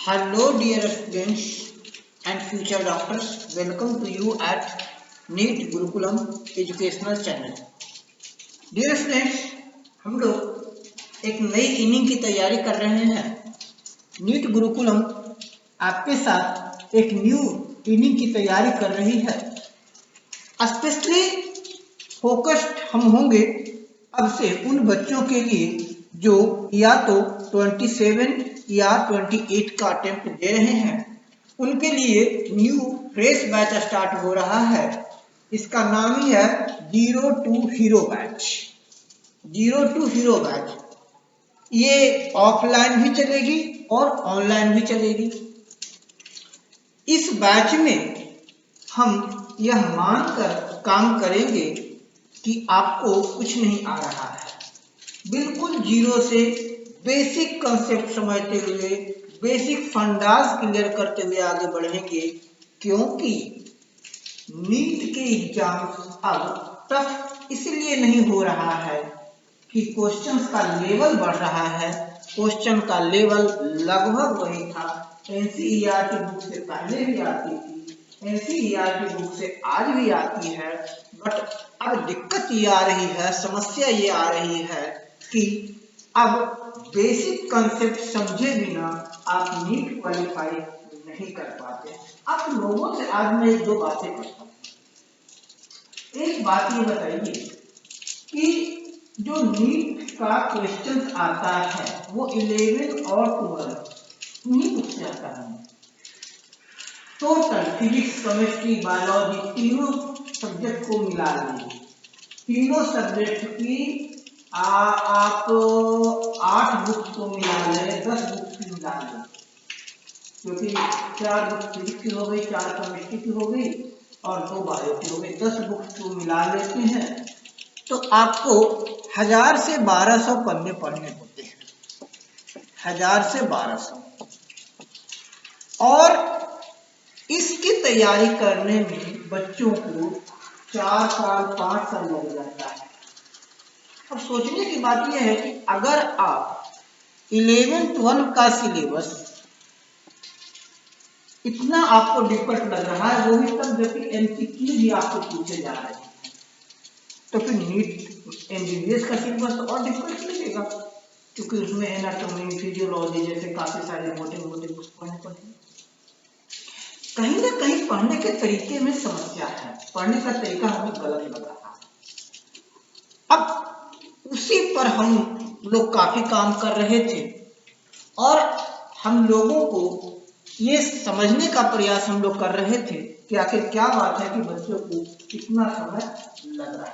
Hello dear students and future doctors, welcome to you at NEET Gurukulam educational channel. Dear students, हम लोग एक नई inning की तैयारी कर रहे हैं। नीट गुरुकुलम आपके साथ एक न्यू इनिंग की तैयारी कर रही है। स्पेशली फोकस्ड हम होंगे अब से उन बच्चों के लिए जो या तो 27 या 28 का अटेम्प्ट दे रहे हैं। उनके लिए न्यू फ्रेश बैच स्टार्ट हो रहा है। इसका नाम ही है 02 हीरो बैच। 02 हीरो बैच ये ऑफलाइन भी चलेगी और ऑनलाइन भी चलेगी। इस बैच में हम यह मानकर काम करेंगे कि आपको कुछ नहीं आ रहा है, बिल्कुल जीरो से बेसिक कंसेप्ट समझते हुए बेसिक फंडास क्लियर करते हुए आगे बढ़ेंगे, क्योंकि नीट के एग्जाम अब टफ इसलिए नहीं हो रहा है कि क्वेश्चंस का लेवल बढ़ रहा है। क्वेश्चन का लेवल लगभग वही था, एनसीईआरटी बुक से पहले भी आती थी, एनसीईआरटी बुक से आज भी आती है। बट अब दिक्कत ये आ रही है, समस्या ये आ रही है कि अब बेसिक कंसेप्ट समझे बिना आप नीट क्वालिफाई नहीं कर पाते। आप लोगों से आज मैं एक दो बातें करता हूँ। एक बात ये बताइए कि जो नीट का क्वेश्चन आता है वो 11 और 12 उन्हीं बुक से आता है। टोटल फिजिक्स, केमिस्ट्री, बायोलॉजी तीनों सब्जेक्ट को मिला लीजिए। तीनों सब्जेक्ट की आप 8 बुक्स को मिला लें, 10 बुक्स की मिला लें, क्योंकि 4 बुक्स फिजिक्स की हो गई, 4 केमिस्ट्री की हो गई और 2 बायो की हो गई। 10 बुक्स को मिला लेते हैं तो आपको 1000 से 1200 पन्ने पढ़ने होते हैं। 1000 से 1200 और इसकी तैयारी करने में बच्चों को 4 साल 5 साल लग जाता है। अब सोचने की बात यह है कि अगर आप 11-12 का सिलेबस इतना आपको डिफिकल्ट लग रहा है, वो भी तब जबकि एमसीक्यू भी आपको पूछे जा रहे हैं, तो फिर नीट एमबीबीएस का सिलेबस तो और डिफिकल्ट लगेगा, क्योंकि उसमें एनाटॉमी, फिजियोलॉजी जैसे काफी सारे मोटे मोटे बुक्स पढ़ने पड़ेंगे। कहीं ना कहीं पढ़ने के तरीके में समस्या है, पढ़ने का तरीका हमें गलत लग रहा है। अब उसी पर हम लोग काफी काम कर रहे थे और हम लोगों को ये समझने का प्रयास हम लोग कर रहे थे कि आखिर क्या बात है कि बच्चों को कितना समय लग रहा है।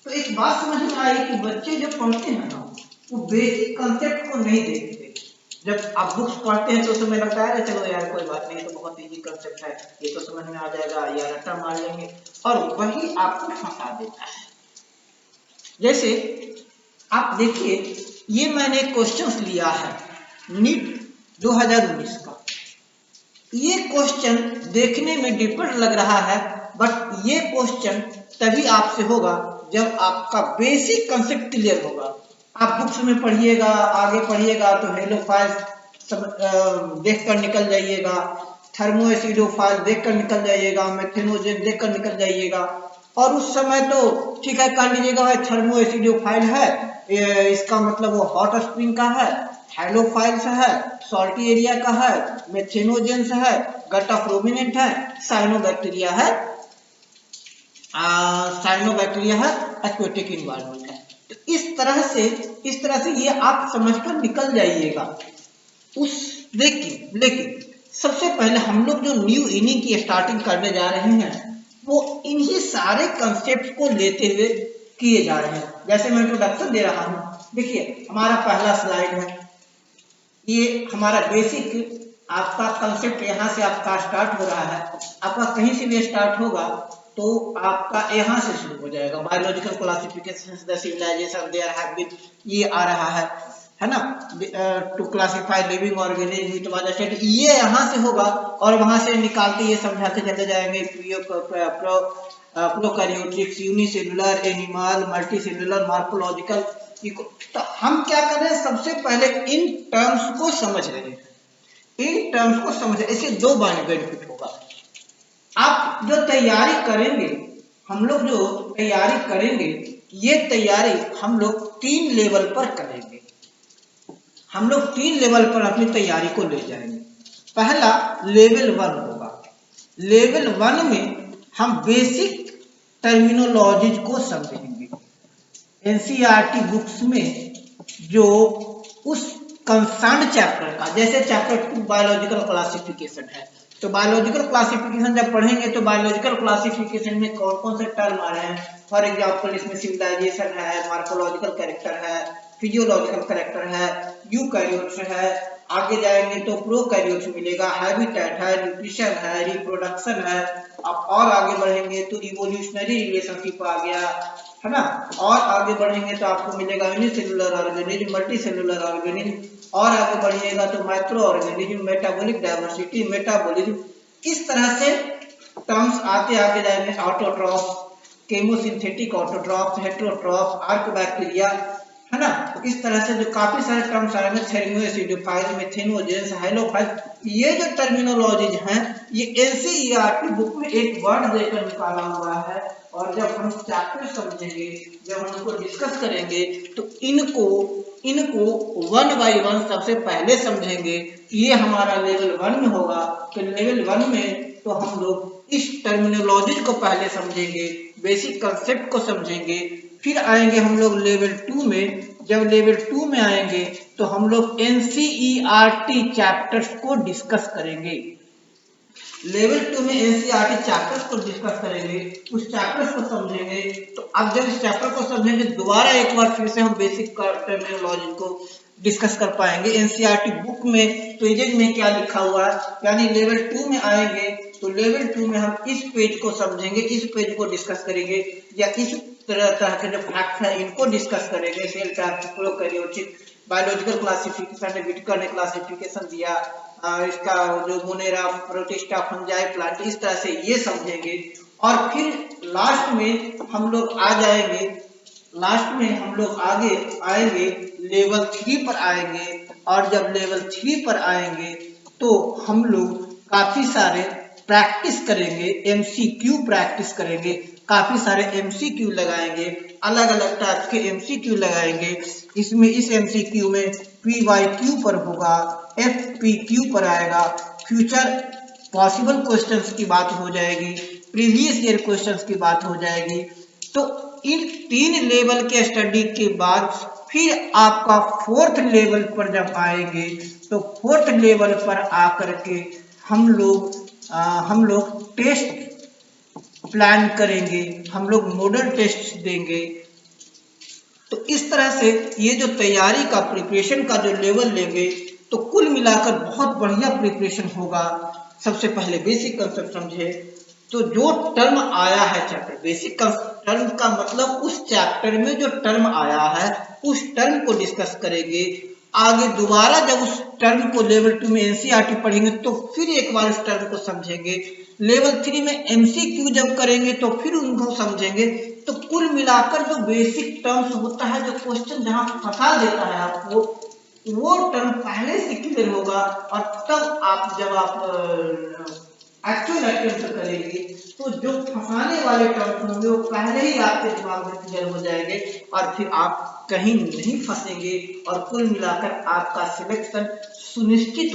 तो एक बात समझ में आई कि बच्चे जब पढ़ते हैं ना, वो बेसिक कंसेप्ट को नहीं देखते। जब आप बुक्स पढ़ते हैं तो समय लगता है चलो यार कोई बात नहीं, तो बहुत इजी कंसेप्ट है, ये तो समझ में आ जाएगा, या रट्टा मार लेंगे, और वही आपको फंसा देता है। जैसे आप देखिए, ये मैंने क्वेश्चंस लिया है नीट 2019 का। ये क्वेश्चन देखने में डिफिकल्ट लग रहा है, बट ये क्वेश्चन तभी आपसे होगा जब आपका बेसिक कंसेप्ट क्लियर होगा। आप बुक्स में पढ़िएगा, आगे पढ़िएगा तो हेलोफाइल देखकर निकल जाइएगा, थर्मोएसिडोफाइल देखकर निकल जाइएगा, मेथेनोजेन देखकर निकल जाइएगा, और उस समय तो ठीक है कह लीजिएगा भाई थर्मोएसिडोफाइल है, इसका मतलब वो हॉट स्प्रिंग का है, हैलोफाइल्स है, सॉल्टी एरिया का है, मेथेनोजेंस है, गट ऑफ रोमिनेंट है, साइनोबैक्टीरिया है, एक्वेटिक इन्वायरमेंट है। तो इस तरह से ये आप समझकर निकल जाइएगा। लेकिन सबसे पहले हम लोग जो न्यू इनिंग की स्टार्टिंग करने जा रहे हैं वो इन्हीं सारे कंसेप्ट को लेते हुए किए जा रहे हैं। जैसे मैं इंट्रोडक्शन दे रहा हूँ, देखिए हमारा पहला स्लाइड है, ये हमारा बेसिक आपका कंसेप्ट यहाँ से आपका स्टार्ट हो रहा है। आपका कहीं से भी स्टार्ट होगा तो आपका यहाँ से शुरू हो जाएगा। Biological classification, the civilisation there have been, ये आ रहा है ना, to classify living organism which was state, ये यहाँ से होगा और वहां से निकालते ये समझाते चले जाएंगे prokaryotics, unicellular, animal, multicellular, morphological. तो हम क्या कर रहे हैं, सबसे पहले इन टर्म्स को समझ रहे हैं। इन टर्म्स को समझ, इससे दो बेनिफिट होगा। आप जो तैयारी करेंगे, हम लोग जो तैयारी करेंगे, ये तैयारी हम लोग 3 लेवल पर करेंगे। हम लोग 3 लेवल पर अपनी तैयारी को ले जाएंगे। पहला लेवल 1 होगा। लेवल 1 में हम बेसिक टर्मिनोलॉजीज को समझेंगे। एनसीईआरटी बुक्स में जो उस कंसर्न चैप्टर का, जैसे चैप्टर 2 बायोलॉजिकल क्लासिफिकेशन है, तो बायोलॉजिकल क्लासिफिकेशन जब पढ़ेंगे तो बायोलॉजिकल क्लासिफिकेशन में कौन कौन से टर्म आ रहे हैं, फॉर एग्जांपल इसमें सिविलाइजेशन है, मार्फोलॉजिकल कैरेक्टर है, फिजियोलॉजिकल कैरेक्टर है, यूकैरियोट्स है, आगे जाएंगे तो प्रोकैरियोट्स मिलेगा, हैबिटेट है, न्यूट्रिशन है, रिप्रोडक्शन है, अब और आगे बढ़ेंगे तो इवोल्यूशनरी रिलेशनशिप आ गया, है ना, और आगे बढ़ेंगे तो आपको मिलेगा unicellular organism, multi cellular organism, और आगे बढ़िएगा तो micro organism, metabolic diversity, metabolism, इस तरह से टर्म्स आते आगे जाएंगे। ऑटोट्रॉफ, केमोसिंथेटिक ऑटोट्रॉफ, हेटेरोट्रॉफ, आर्कोबैक्टीरिया, है ना, तो इस तरह से जो काफी सारे टर्म्स आ रहे हैं, थर्मोएसिडोफाइल, मेथेनोजेंस, हाइलोफाइल, ये जो टर्मिनोलॉजीज हैं ये एनसीईआरटी बुक में एक वर्ड देकर निकाला हुआ है, और जब हम चैप्टर समझेंगे, जब हम उनको डिस्कस करेंगे तो इनको 1 बाय 1 सबसे पहले समझेंगे। ये हमारा लेवल 1 में होगा। तो लेवल 1 में तो हम लोग इस टर्मिनोलॉजी को पहले समझेंगे, बेसिक कंसेप्ट को समझेंगे, फिर आएंगे हम लोग लेवल 2 में। जब लेवल 2 में आएंगे तो हम लोग एनसीईआरटी चैप्टर्स को डिस्कस करेंगे। लेवल 2 में एनसीईआरटी चैप्टर्स को डिस्कस करेंगे, उस चैप्टर्स को समझेंगे। तो अब जब इस चैप्टर को समझेंगे दोबारा एक बार फिर से हम बेसिक टर्मिनोलॉजी को डिस्कस कर पाएंगे। एनसीईआरटी बुक में पेजेज में क्या लिखा हुआ है, यानी लेवल 2 में आएंगे तो लेवल 2 में हम इस पेज को समझेंगे, इस पेज को डिस्कस करेंगे, या इस तरह के जो फैक्ट है इनको डिस्कस करेंगे। Cell type, prokaryotic, biological classification ने विटकर ने क्लासिफिकेशन दिया, इसका जो मोनेरा, प्रोटिस्टा, फंजाई, प्लांट, इस तरह से ये समझेंगे। और फिर लास्ट में हम लोग आ जाएंगे, लास्ट में हम लोग आगे आएंगे लेवल 3 पर आएंगे, और जब लेवल 3 पर आएंगे तो हम लोग काफी सारे प्रैक्टिस करेंगे, एमसीक्यू प्रैक्टिस करेंगे, काफी सारे एमसीक्यू लगाएंगे, अलग अलग टाइप के एमसीक्यू लगाएंगे। इसमें इस एमसीक्यू में पीवाईक्यू पर होगा, एफपीक्यू पर आएगा, फ्यूचर पॉसिबल क्वेश्चंस की बात हो जाएगी, प्रीवियस ईयर क्वेश्चंस की बात हो जाएगी। तो इन 3 लेवल के स्टडी के बाद फिर आपका 4th लेवल पर जब आएंगे तो 4th लेवल पर आकर के हम लोग टेस्ट प्लान करेंगे, हम लोग मॉडल टेस्ट देंगे। तो इस तरह से ये जो तैयारी का, प्रिपरेशन का जो लेवल लेंगे तो कुल मिलाकर बहुत बढ़िया प्रिपरेशन होगा। सबसे पहले बेसिक कंसेप्ट समझे, तो जो टर्म आया है चैप्टर, बेसिक टर्म का मतलब उस चैप्टर में जो टर्म आया है उस टर्म को डिस्कस करेंगे। आगे दोबारा जब उस टर्म को लेवल 2 में एनसीईआरटी पढ़ेंगे तो फिर एक बार उस टर्म को समझेंगे। लेवल 3 में एमसीक्यू जब करेंगे तो फिर उनको समझेंगे। तो कुल मिलाकर जो बेसिक टर्म्स होता है, जो क्वेश्चन जहां फंसा देता है आपको, वो टर्म पहले से क्लियर होगा, और तब आप जब आप एक्चुअल अटेम्प्ट करेंगे तो जो फंसाने वाले टर्म्स होंगे वो पहले ही आपके दिमाग में क्लियर हो जाएंगे, और फिर आप कहीं नहीं फंसेंगे, और कुल मिलाकर आपका सिलेक्शन सुनिश्चित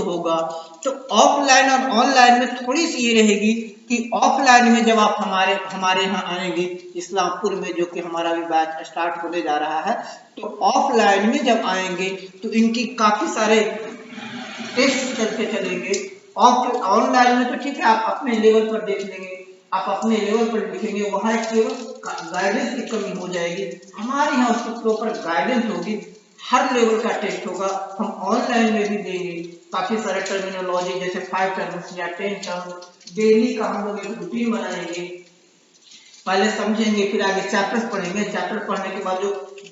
होगा। तो ऑफलाइन और ऑनलाइन में थोड़ी सी ये रहेगी कि ऑफलाइन में जब आप हमारे यहाँ आएंगे इस्लामपुर में, जो कि हमारा भी बैच स्टार्ट होने जा रहा है, तो ऑफलाइन में जब आएंगे तो इनकी काफी सारे टेस्ट करके चलेंगे। ऑनलाइन में तो ठीक है, आप अपने लेवल पर देख लेंगे, आप अपने लेवल पर लिखेंगे, वहां केवल गाइडेंस की कमी हो जाएगी। हमारे यहाँ उसकी प्रॉपर गाइडेंस होगी, हर लेवल का टेस्ट होगा। हम ऑनलाइन में भी देंगे काफी सारे टर्मिनोलॉजी, जैसे 5 टर्म्स या 10 टर्म्स, डेली का हम लोग एक रूटीन बनाएंगे, पहले समझेंगे, फिर आगे चैप्टर्स पढ़ेंगे। चैप्टर पढ़ने के बाद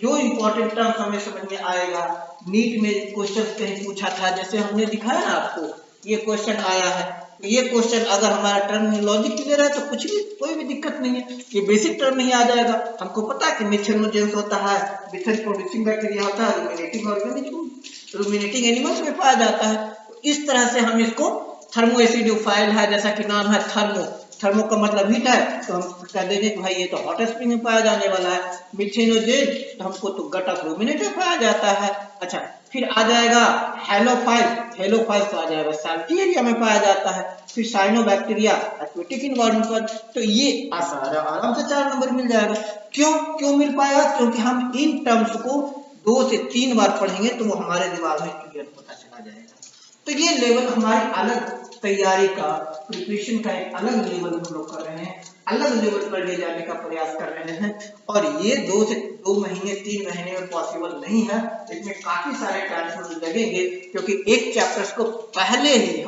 जो इंपॉर्टेंट टर्म्स हमें समझ में आएगा, नीट में क्वेश्चन कहीं पूछा था, जैसे हमने दिखाया ना आपको, ये क्वेश्चन आया है, तो ये क्वेश्चन अगर हमारा टर्मिनोलॉजी क्लियर है तो कुछ भी, कोई भी दिक्कत नहीं है, ये बेसिक टर्म नहीं आ जाएगा। हमको पता है कि मिथेनोजेंस होता है, मिथेन प्रोड्यूसिंग बैक्टीरिया होता है, रुमिनेटिंग ऑर्गेनिज्म, रूमिनेटिंग एनिमल्स में पाया जाता है। इस तरह से हम इसको थर्मो एसिडोफाइल है, जैसा कि नाम है थर्मो, थर्मो का मतलब हीट है, तो हम कह देंगे कि भाई ये तो हॉट स्प्रिंग में पाया जाने वाला है। मिथेनोजेन तो हमको तो गट ऑफ रूमिनेट में पाया जाता है। अच्छा, फिर आ जाएगा हेलोफाइल, हेलोफाइल तो आ जाएगा सैल्टी एरिया में पाया जाता है। फिर साइनोबैक्टीरिया एक्वेटिक इन्वायरमेंट पर, तो ये आराम से 4 नंबर मिल जाएगा। क्यों मिल पाएगा? क्योंकि हम इन टर्म्स को 2 से 3 बार पढ़ेंगे तो वो हमारे दिमाग में क्लियर पता चला जाएगा। तो ये लेवल हमारी अलग तैयारी का, प्रिपरेशन का एक अलग लेवल हम लोग कर रहे हैं, अलग लेवल पर ले जाने का प्रयास कर रहे हैं। और ये 2 महीने 3 महीने में पॉसिबल नहीं है, इसमें काफी सारे टाइम लगेंगे, क्योंकि एक चैप्टर्स को पहले ही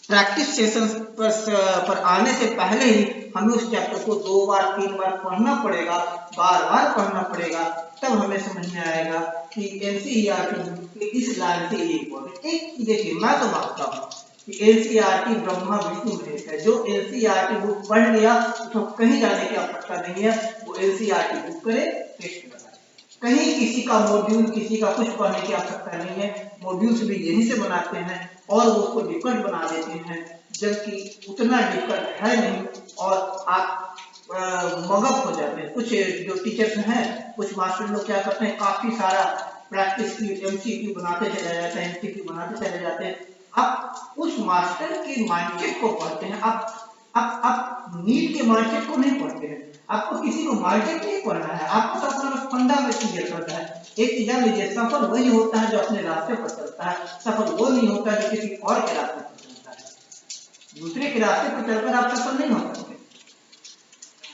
प्रैक्टिस सेशन पर आने से पहले ही हमें उस चैप्टर को 2 बार 3 बार पढ़ना पड़ेगा, बार बार पढ़ना पड़ेगा, तब हमें समझ में आएगा कि एनसीईआरटी इस लाइन से ये इम्पोर्टेंट। एक देखिए, मैं तो मानता हूँ कि एनसीईआरटी ब्रह्मा विष्णु महेश है। जो एनसीईआरटी बुक पढ़ लिया उसको कहीं जाने की आवश्यकता नहीं है, वो एनसीईआरटी बुक करे, टेस्ट लगाए, कहीं किसी का मॉड्यूल, किसी का कुछ पढ़ने की आवश्यकता नहीं है। मॉड्यूल्स भी यहीं से बनाते हैं और वो उसको डिफिकल्ट बना देते हैं, जबकि उतना डिफिकल्ट है नहीं और आप मगअप हो जाते हैं। कुछ जो टीचर्स हैं, कुछ मास्टर लोग क्या करते हैं, काफी सारा प्रैक्टिस की एमसीक्यू बनाते चले जाते हैं, एमसीक्यू बनाते चले जाते हैं। आप उस मास्टर के माइंडसेट को पढ़ते हैं, आप नीट के माइंडसेट को नहीं पढ़ते हैं। आपको किसी को माइंडसेट नहीं पढ़ना है, आपको तो अपना फंडा में क्लियर करना है। एक चीज जान लीजिए, सफल वही होता है जो अपने रास्ते पर चलता है, सफल वो नहीं होता जो किसी और के रास्ते पर चलता है। दूसरे के रास्ते पर चलकर आप सफल नहीं हो सकते।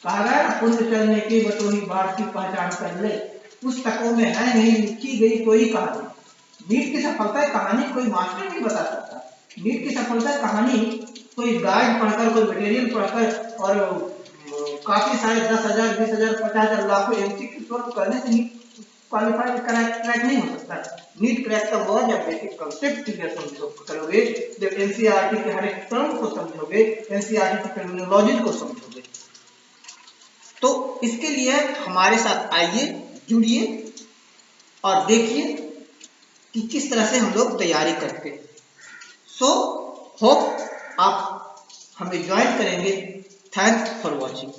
कहा गया ना, पुण्य चलने की बटोही बाट की पहचान कर ले, पुस्तकों में है नहीं लिखी गई कोई कहानी। नीट की सफलता कहानी कोई मास्टर नहीं बता सकता। नीट की सफलता कहानी कोई गाइड पढ़कर, कोई मटेरियल पढ़कर और काफी सारे 10,000 20,000 50,000 लाखों एमसीक्यू सॉल्व करने से नीट क्वालिफाई क्रैक नहीं हो सकता। नीट क्रैक तब होगा जब बेसिक कांसेप्ट क्लियर करोगे, जब एनसीईआरटी के हर एक टर्म को समझोगे, एनसीईआरटी की टर्मिनोलॉजी को समझोगे। तो इसके लिए हमारे साथ आइए, जुड़िए और देखिए कि किस तरह से हम लोग तैयारी करते हैं। सो होप आप हमें ज्वाइन करेंगे। Thanks for watching.